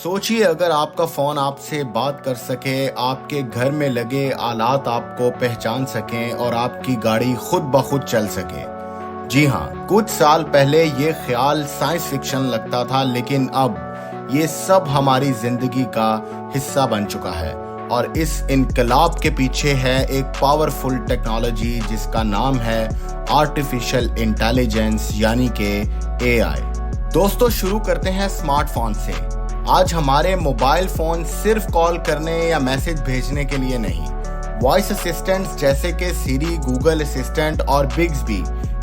सोचिए अगर आपका फोन आपसे बात कर सके, आपके घर में लगे आलात आपको पहचान सकें और आपकी गाड़ी खुद ब खुद चल सके। जी हाँ, कुछ साल पहले ये ख्याल साइंस फिक्शन लगता था, लेकिन अब ये सब हमारी जिंदगी का हिस्सा बन चुका है। और इस इनकलाब के पीछे है एक पावरफुल टेक्नोलॉजी जिसका नाम है आर्टिफिशियल इंटेलिजेंस यानी कि AI। दोस्तों, शुरू करते हैं स्मार्टफोन से। आज हमारे मोबाइल फोन सिर्फ कॉल करने या मैसेज भेजने के लिए नहीं, वॉइस असिस्टेंट्स जैसे कि सिरी, गूगल असिस्टेंट और बिग्स भी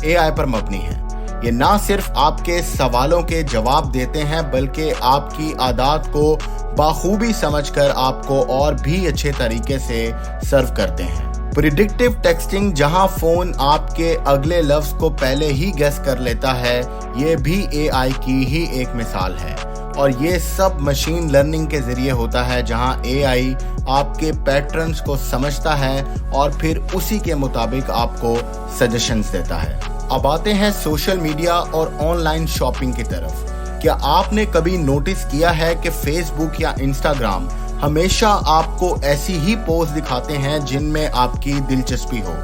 AI पर मबनी हैं। ये ना सिर्फ आपके सवालों के जवाब देते हैं, बल्कि आपकी आदत को बाखूबी समझकर आपको और भी अच्छे तरीके से सर्व करते हैं। प्रिडिक्टिव टेक्सटिंग, जहां फोन आपके अगले लफ्ज को पहले ही गेस कर लेता है, ये भी AI की ही एक मिसाल है। और ये सब मशीन लर्निंग के जरिए होता है, जहां AI आपके पैटर्न्स को समझता है और फिर उसी के मुताबिक आपको सजेशंस देता है। अब आते हैं सोशल मीडिया और ऑनलाइन शॉपिंग की तरफ। क्या आपने कभी नोटिस किया है कि फेसबुक या इंस्टाग्राम हमेशा आपको ऐसी ही पोस्ट दिखाते हैं जिनमें आपकी दिलचस्पी हो,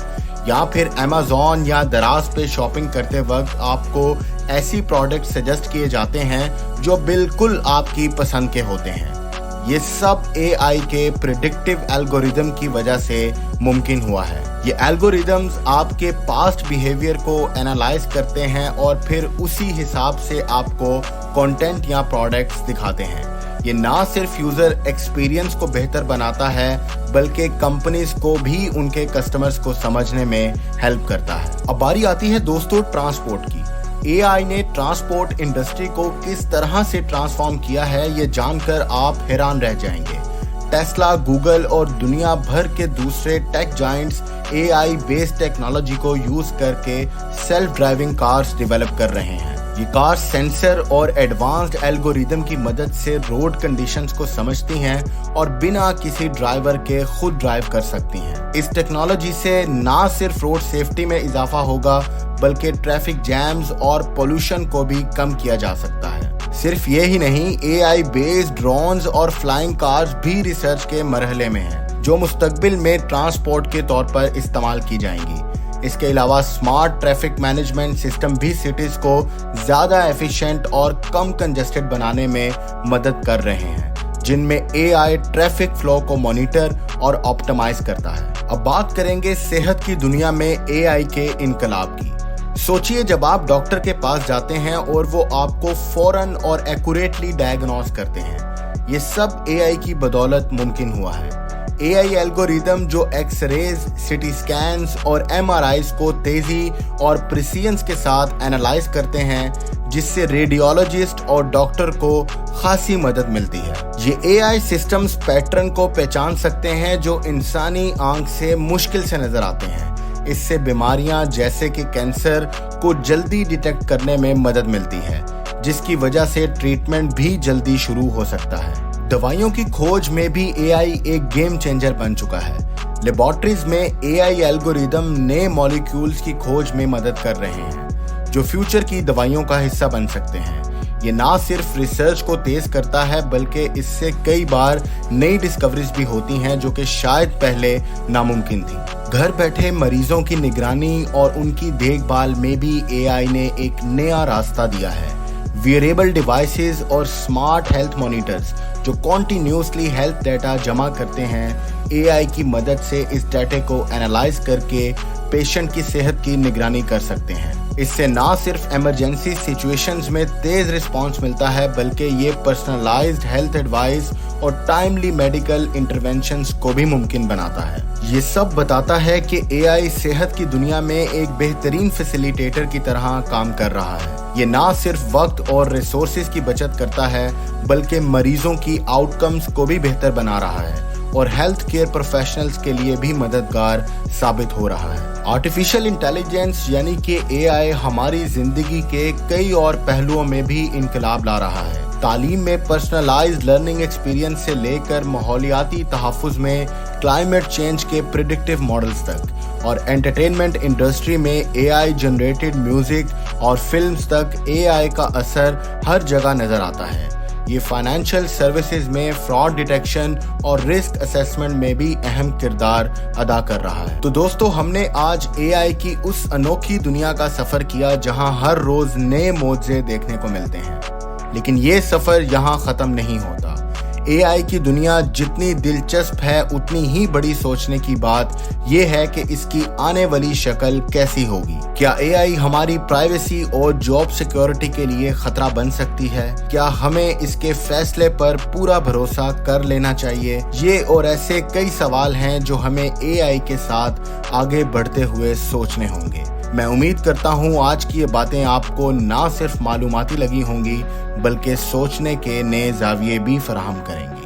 या फिर अमेज़न या दराज पे शॉपिंग करते वक्त आपको ऐसी प्रोडक्ट सजेस्ट किए जाते हैं जो बिल्कुल आपकी पसंद के होते हैं। ये सब AI के प्रिडिक्टिव एल्गोरिदम की वजह से मुमकिन हुआ है। ये एल्गोरिदम्स आपके पास्ट बिहेवियर को एनालाइज करते हैं और फिर उसी हिसाब से आपको कंटेंट या प्रोडक्ट्स दिखाते हैं। ये ना सिर्फ यूजर एक्सपीरियंस को बेहतर बनाता है, बल्कि कंपनीज को भी उनके कस्टमर्स को समझने में हेल्प करता है। अब बारी आती है दोस्तों ट्रांसपोर्ट की। AI ने ट्रांसपोर्ट इंडस्ट्री को किस तरह से ट्रांसफॉर्म किया है, ये जानकर आप हैरान रह जाएंगे। टेस्ला, गूगल और दुनिया भर के दूसरे tech giants AI based technology को यूज करके सेल्फ ड्राइविंग कार्स डेवलप कर रहे हैं। ये कार सेंसर और एडवांस्ड एल्गोरिदम की मदद से रोड कंडीशंस को समझती हैं और बिना किसी ड्राइवर के खुद ड्राइव कर सकती हैं। इस टेक्नोलॉजी से ना सिर्फ रोड सेफ्टी में इजाफा होगा, बल्कि ट्रैफिक जैम्स और पोल्यूशन को भी कम किया जा सकता है। सिर्फ ये ही नहीं, AI बेस्ड ड्रोन्स और फ्लाइंग कार्स भी रिसर्च के मरहले में हैं, जो मुस्तकबिल में ट्रांसपोर्ट के तौर पर इस्तेमाल की जाएंगी। इसके अलावा स्मार्ट ट्रैफिक मैनेजमेंट सिस्टम भी सिटीज को ज्यादा एफिशिएंट और कम कंजेस्टेड बनाने में मदद कर रहे हैं, जिनमें AI ट्रैफिक फ्लो को मॉनिटर और ऑप्टिमाइज करता है। अब बात करेंगे सेहत की दुनिया में AI के इनकलाब की। सोचिए, जब आप डॉक्टर के पास जाते हैं और वो आपको फौरन और एक्यूरेटली डायग्नोस करते हैं, ये सब AI की बदौलत मुमकिन हुआ है। AI एल्गोरिदम जो एक्सरेज, सिटी स्कैन्स और MRIs को तेजी और प्रिसीजन के साथ एनालाइज करते हैं, जिससे रेडियोलॉजिस्ट और डॉक्टर को खासी मदद मिलती है। ये AI सिस्टम्स पैटर्न को पहचान सकते हैं जो इंसानी आंख से मुश्किल से नजर आते हैं। इससे बीमारियां जैसे कि कैंसर को जल्दी डिटेक्ट करने में मदद मिलती है, जिसकी वजह से ट्रीटमेंट भी जल्दी शुरू हो सकता है। दवाइयों की खोज में भी AI एक गेम चेंजर बन चुका है। लेबोरेटरीज में AI एल्गोरिदम नए मॉलिक्यूल्स की खोज में मदद कर रहे हैं, जो फ्यूचर की दवाइयों का हिस्सा बन सकते हैं। ये ना सिर्फ रिसर्च को तेज करता है, बल्कि इससे कई बार नई डिस्कवरीज भी होती हैं जो कि शायद पहले नामुमकिन थी। घर बैठे मरीजों की निगरानी और उनकी देखभाल में भी AI ने एक नया रास्ता दिया है। वियरेबल डिवाइसेस और स्मार्ट हेल्थ मॉनिटर्स जो कॉन्टिन्यूसली हेल्थ डाटा जमा करते हैं, AI की मदद से इस डाटा को एनालाइज करके पेशेंट की सेहत की निगरानी कर सकते हैं। इससे ना सिर्फ इमरजेंसी सिचुएशंस में तेज रिस्पांस मिलता है, बल्कि ये पर्सनलाइज्ड हेल्थ एडवाइस और टाइमली मेडिकल इंटरवेंशंस को भी मुमकिन बनाता है। ये सब बताता है कि AI सेहत की दुनिया में एक बेहतरीन फैसिलिटेटर की तरह काम कर रहा है। ये ना सिर्फ वक्त और रिसोर्सेज की बचत करता है, बल्कि मरीजों की आउटकम्स को भी बेहतर बना रहा है और हेल्थ केयर प्रोफेशनल्स के लिए भी मददगार साबित हो रहा है। आर्टिफिशियल इंटेलिजेंस यानी कि AI हमारी जिंदगी के कई और पहलुओं में भी इनकलाब ला रहा है। तालीम में पर्सनलाइज्ड लर्निंग एक्सपीरियंस से लेकर माहौलियाती तहफ़्फ़ुज़ में क्लाइमेट चेंज के प्रिडिक्टिव मॉडल्स तक, और एंटरटेनमेंट इंडस्ट्री में AI जनरेटेड म्यूजिक और फिल्म्स तक AI का असर हर जगह नजर आता है। ये फाइनेंशियल सर्विसेज में फ्रॉड डिटेक्शन और रिस्क असेसमेंट में भी अहम किरदार अदा कर रहा है। तो दोस्तों, हमने आज AI की उस अनोखी दुनिया का सफर किया जहां हर रोज नए मौजे देखने को मिलते हैं। लेकिन ये सफर यहाँ खत्म नहीं होता। AI की दुनिया जितनी दिलचस्प है उतनी ही बड़ी सोचने की बात यह है कि इसकी आने वाली शक्ल कैसी होगी। क्या AI हमारी प्राइवेसी और जॉब सिक्योरिटी के लिए खतरा बन सकती है? क्या हमें इसके फैसले पर पूरा भरोसा कर लेना चाहिए? ये और ऐसे कई सवाल हैं जो हमें AI के साथ आगे बढ़ते हुए सोचने होंगे। मैं उम्मीद करता हूँ आज की ये बातें आपको ना सिर्फ मालूमाती लगी होंगी बल्कि सोचने के नए ज़ाविये भी फराहम करेंगी।